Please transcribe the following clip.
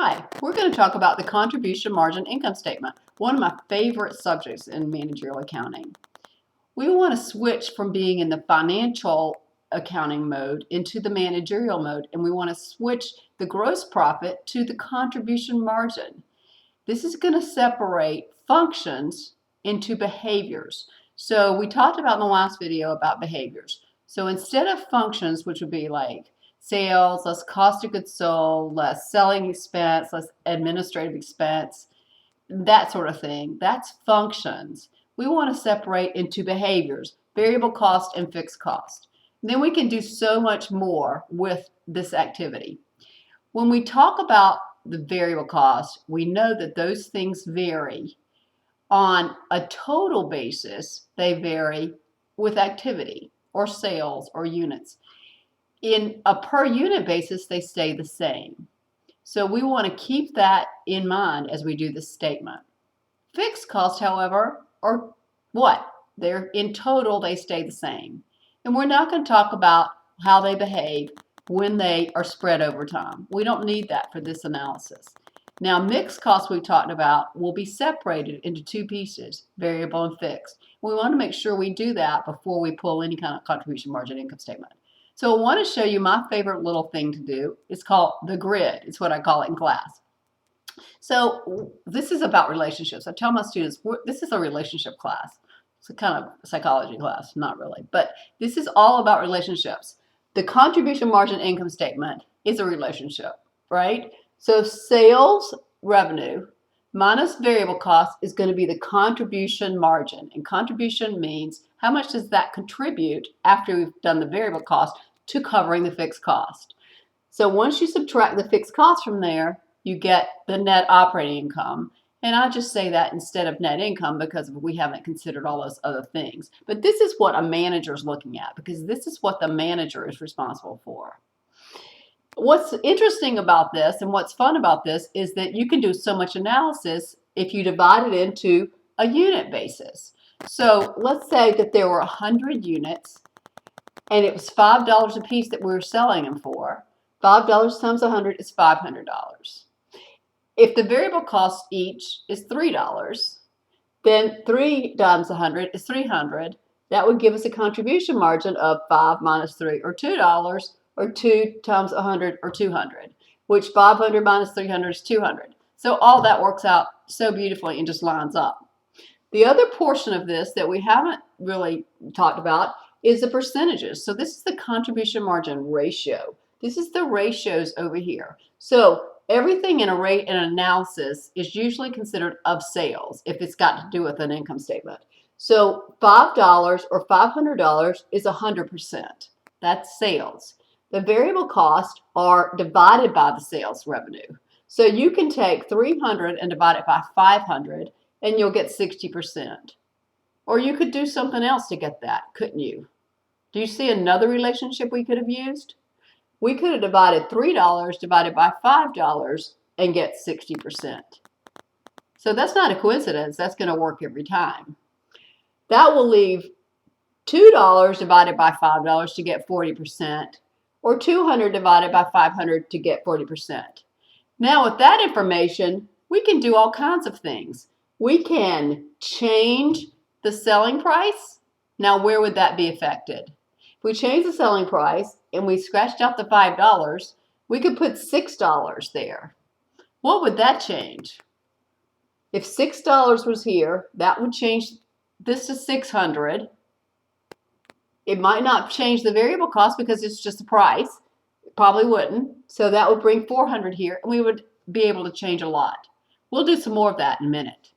Hi, we're going to talk about the contribution margin income statement, one of my favorite subjects in managerial accounting. We want to switch from being in the financial accounting mode into the managerial mode, and we want to switch the gross profit to the contribution margin. This is going to separate functions into behaviors. So we talked about in the last video about behaviors. So instead of functions, which would be like sales, less cost of goods sold, less selling expense, less administrative expense, that sort of thing, that's functions. We want to separate into behaviors, variable cost and fixed cost. And then we can do so much more with this activity. When we talk about the variable cost, we know that those things vary. On a total basis, they vary with activity or sales or units. In a per unit basis, they stay the same. So we want to keep that in mind as we do this statement. Fixed costs, however, are what? They're in total, they stay the same. And we're not going to talk about how they behave when they are spread over time. We don't need that for this analysis. Now, mixed costs we talked about will be separated into two pieces, variable and fixed. We want to make sure we do that before we pull any kind of contribution margin income statement. So I want to show you my favorite little thing to do. It's called the grid. It's what I call it in class. So this is about relationships. I tell my students, this is a relationship class. It's a kind of psychology class, not really, but this is all about relationships. The contribution margin income statement is a relationship, right? So sales revenue minus variable cost is going to be the contribution margin. And contribution means how much does that contribute after we've done the variable cost to covering the fixed cost. So once you subtract the fixed cost from there, you get the net operating income. And I just say that instead of net income because we haven't considered all those other things. But this is what a manager is looking at because this is what the manager is responsible for. What's interesting about this and what's fun about this is that you can do so much analysis if you divide it into a unit basis. So let's say that there were 100 units and it was $5 a piece that we were selling them for. $5 times 100 is $500. If the variable cost each is $3, then 3 times 100 is 300. That would give us a contribution margin of 5 minus 3 or $2, or 2 times 100 or 200, which 500 minus 300 is 200. So all that works out so beautifully and just lines up. The other portion of this that we haven't really talked about is the percentages. So this is the contribution margin ratio. This is the ratios over here. So everything in an analysis is usually considered of sales if it's got to do with an income statement. So $5 or $500 is 100%. That's sales. The variable costs are divided by the sales revenue. So you can take 300 and divide it by 500 and you'll get 60%. Or you could do something else to get that, couldn't you? Do you see another relationship we could have used? We could have divided $3 divided by $5 and get 60%. So that's not a coincidence. That's going to work every time. That will leave $2 divided by $5 to get 40%, or 200 divided by 500 to get 40%. Now with that information, we can do all kinds of things. We can change the selling price. Now where would that be affected? If we change the selling price and we scratched out the $5, we could put $6 there. What would that change? If $6 was here, that would change this to 600. It might not change the variable cost because it's just a price. It probably wouldn't. So that would bring 400 here and we would be able to change a lot. We'll do some more of that in a minute.